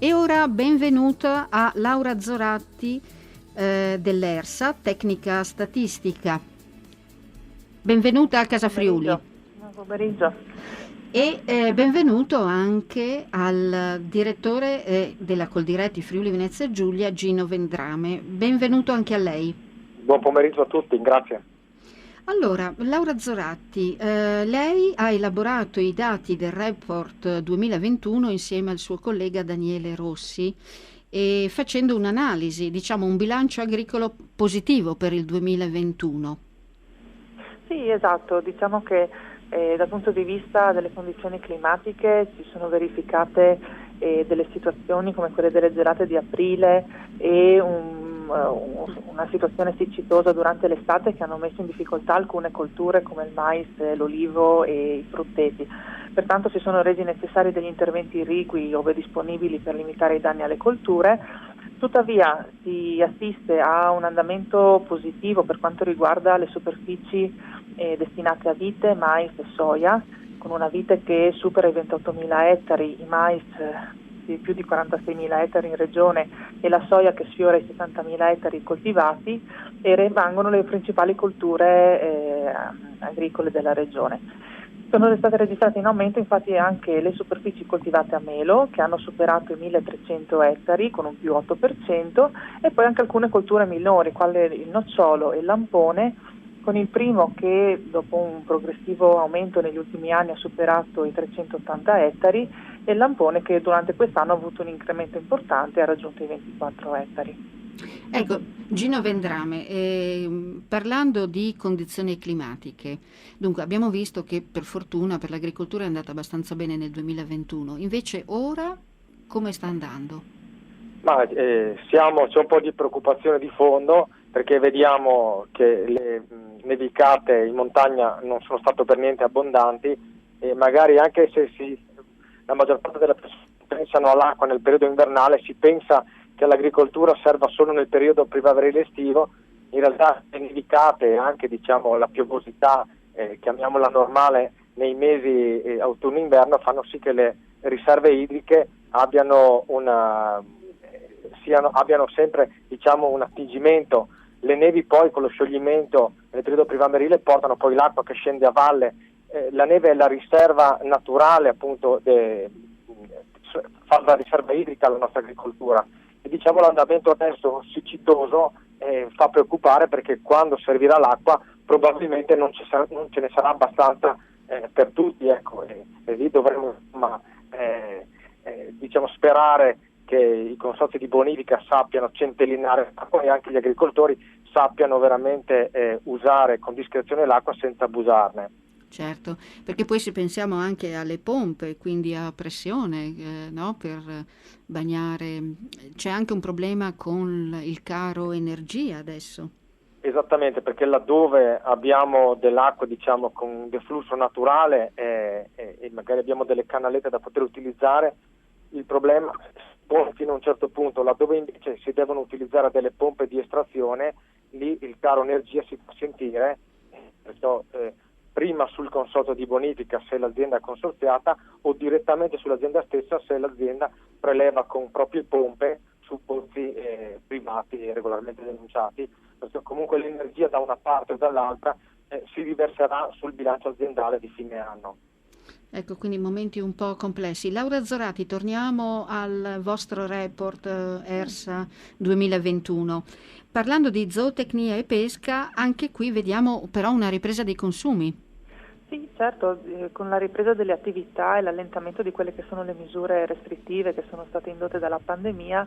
E ora benvenuta a Laura Zoratti dell'ERSA, Tecnica Statistica. Benvenuta a Casa Friuli. Buon pomeriggio. E benvenuto anche al direttore della Coldiretti Friuli Venezia Giulia, Gino Vendrame. Benvenuto anche a lei. Buon pomeriggio a tutti, grazie. Allora, Laura Zoratti, lei ha elaborato i dati del report 2021 insieme al suo collega Daniele Rossi e facendo un'analisi, diciamo un bilancio agricolo positivo per il 2021. Sì, esatto, diciamo che dal punto di vista delle condizioni climatiche si sono verificate delle situazioni come quelle delle gelate di aprile e una situazione siccitosa durante l'estate che hanno messo in difficoltà alcune colture come il mais, l'olivo e i frutteti. Pertanto si sono resi necessari degli interventi irrigui ove disponibili per limitare i danni alle colture. Tuttavia si assiste a un andamento positivo per quanto riguarda le superfici destinate a vite, mais e soia, con una vite che supera i 28.000 ettari, i mais di più di 46.000 ettari in regione e la soia che sfiora i 60.000 ettari coltivati, e rimangono le principali colture agricole della regione. Sono state registrate in aumento infatti anche le superfici coltivate a melo, che hanno superato i 1.300 ettari con un più 8%, e poi anche alcune colture minori, quale il nocciolo e il lampone, con il primo che dopo un progressivo aumento negli ultimi anni ha superato i 380 ettari e il lampone che durante quest'anno ha avuto un incremento importante e ha raggiunto i 24 ettari. Ecco, Gino Vendrame, parlando di condizioni climatiche, dunque abbiamo visto che per fortuna per l'agricoltura è andata abbastanza bene nel 2021, invece ora come sta andando? Ma c'è un po' di preoccupazione di fondo perché vediamo che le nevicate in montagna non sono state per niente abbondanti e magari anche se la maggior parte delle persone pensano all'acqua nel periodo invernale, si pensa che l'agricoltura serva solo nel periodo primaverile estivo. In realtà le nevicate e anche la piovosità, chiamiamola normale, nei mesi autunno-inverno fanno sì che le riserve idriche abbiano sempre un attingimento. Le nevi poi con lo scioglimento nel periodo primaverile portano poi l'acqua che scende a valle. La neve è la riserva naturale, appunto, fa da riserva idrica alla nostra agricoltura. E l'andamento adesso siccitoso fa preoccupare perché quando servirà l'acqua probabilmente non ce ne sarà abbastanza per tutti, ecco, e lì dovremo sperare che i consorzi di bonifica sappiano centellinare l'acqua e anche gli agricoltori sappiano veramente usare con discrezione l'acqua senza abusarne. Certo, perché poi se pensiamo anche alle pompe, quindi a pressione, no? Per bagnare, c'è anche un problema con il caro energia adesso. Esattamente, perché laddove abbiamo dell'acqua con deflusso naturale e magari abbiamo delle canalette da poter utilizzare, il problema pone fino a un certo punto. Laddove invece si devono utilizzare delle pompe di estrazione, lì il caro energia si può sentire, perciò prima sul consorzio di bonifica se l'azienda è consorziata o direttamente sull'azienda stessa se l'azienda preleva con proprie pompe su pozzi privati regolarmente denunciati, perché comunque l'energia da una parte o dall'altra si riverserà sul bilancio aziendale di fine anno. Ecco, quindi momenti un po' complessi. Laura Zorati, torniamo al vostro report ERSA 2021. Parlando di zootecnia e pesca, anche qui vediamo però una ripresa dei consumi. Sì, certo, con la ripresa delle attività e l'allentamento di quelle che sono le misure restrittive che sono state indotte dalla pandemia,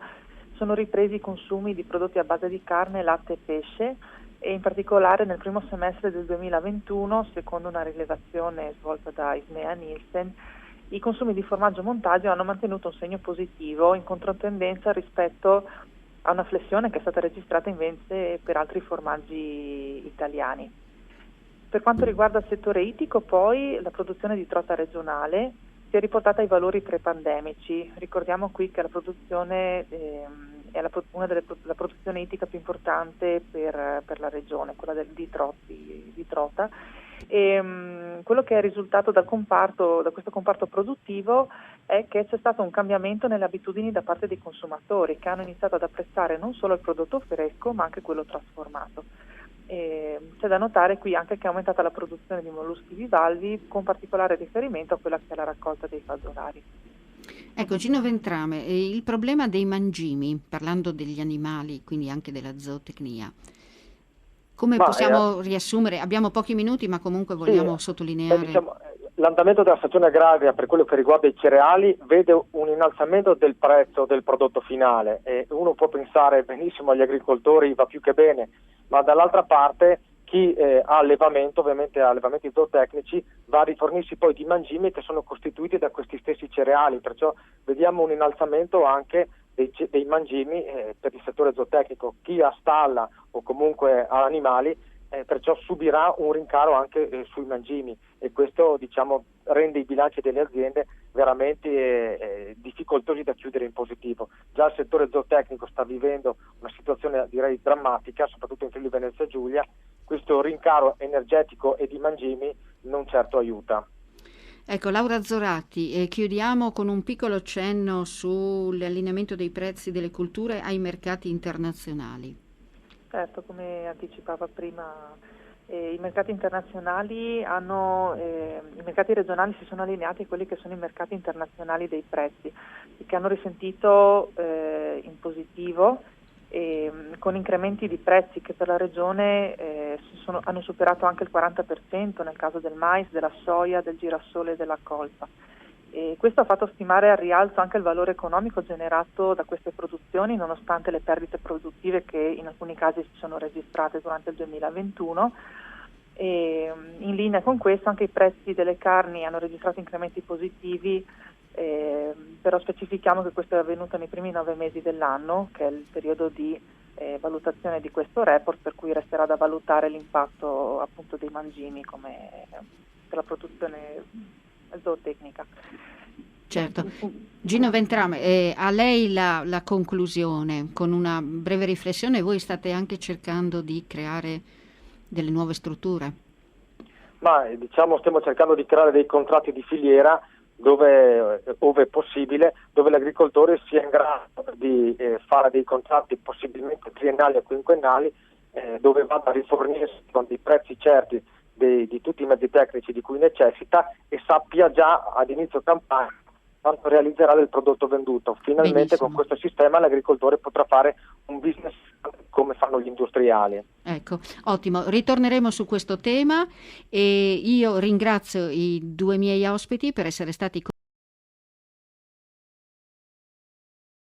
sono ripresi i consumi di prodotti a base di carne, latte e pesce, e in particolare nel primo semestre del 2021, secondo una rilevazione svolta da Ismea Nielsen, i consumi di formaggio montaggio hanno mantenuto un segno positivo in controtendenza rispetto a una flessione che è stata registrata invece per altri formaggi italiani. Per quanto riguarda il settore ittico, poi la produzione di trota regionale si è riportata ai valori pre-pandemici. Ricordiamo qui che la produzione è la produzione ittica più importante per la regione, quella di trota, Quello che è risultato da questo comparto produttivo è che c'è stato un cambiamento nelle abitudini da parte dei consumatori, che hanno iniziato ad apprezzare non solo il prodotto fresco ma anche quello trasformato. C'è da notare qui anche che è aumentata la produzione di molluschi bivalvi, con particolare riferimento a quella che è la raccolta dei fasolari. Ecco, Gino Ventrame, il problema dei mangimi, parlando degli animali, quindi anche della zootecnia, come possiamo riassumere? Abbiamo pochi minuti, ma comunque vogliamo sottolineare. Diciamo, l'andamento della stagione agraria per quello che riguarda i cereali vede un innalzamento del prezzo del prodotto finale, e uno può pensare benissimo agli agricoltori, va più che bene, ma dall'altra parte chi ha allevamento, ovviamente allevamenti zootecnici, va a rifornirsi poi di mangimi che sono costituiti da questi stessi cereali, perciò vediamo un innalzamento anche dei mangimi per il settore zootecnico. Chi ha stalla o comunque ha animali perciò subirà un rincaro anche sui mangimi, e questo rende i bilanci delle aziende veramente difficoltosi da chiudere in positivo. Già il settore zootecnico sta vivendo una situazione direi drammatica, soprattutto in Friuli Venezia Giulia. Questo rincaro energetico e di mangimi non certo aiuta. Ecco, Laura Zoratti, chiudiamo con un piccolo accenno sull'allineamento dei prezzi delle culture ai mercati internazionali. Certo, come anticipava prima, i mercati internazionali i mercati regionali si sono allineati a quelli che sono i mercati internazionali dei prezzi, che hanno risentito in positivo, con incrementi di prezzi che per la regione hanno superato anche il 40% nel caso del mais, della soia, del girasole e della colza. E questo ha fatto stimare al rialzo anche il valore economico generato da queste produzioni, nonostante le perdite produttive che in alcuni casi si sono registrate durante il 2021. E in linea con questo anche i prezzi delle carni hanno registrato incrementi positivi, però specifichiamo che questo è avvenuto nei primi 9 mesi dell'anno, che è il periodo di valutazione di questo report, per cui resterà da valutare l'impatto appunto dei mangimi come per la produzione zootecnica. Certo. Gino Ventrame, a lei la conclusione, con una breve riflessione. Voi state anche cercando di creare delle nuove strutture? Ma stiamo cercando di creare dei contratti di filiera dove, ove possibile, dove l'agricoltore sia in grado di fare dei contratti possibilmente triennali o quinquennali, dove vada a rifornirsi con dei prezzi certi di tutti i mezzi tecnici di cui necessita, e sappia già ad inizio campagna quanto realizzerà del prodotto venduto. Finalmente Benissimo. Con questo sistema l'agricoltore potrà fare un business come fanno gli industriali. Ecco, ottimo, ritorneremo su questo tema, e io ringrazio i due miei ospiti per essere stati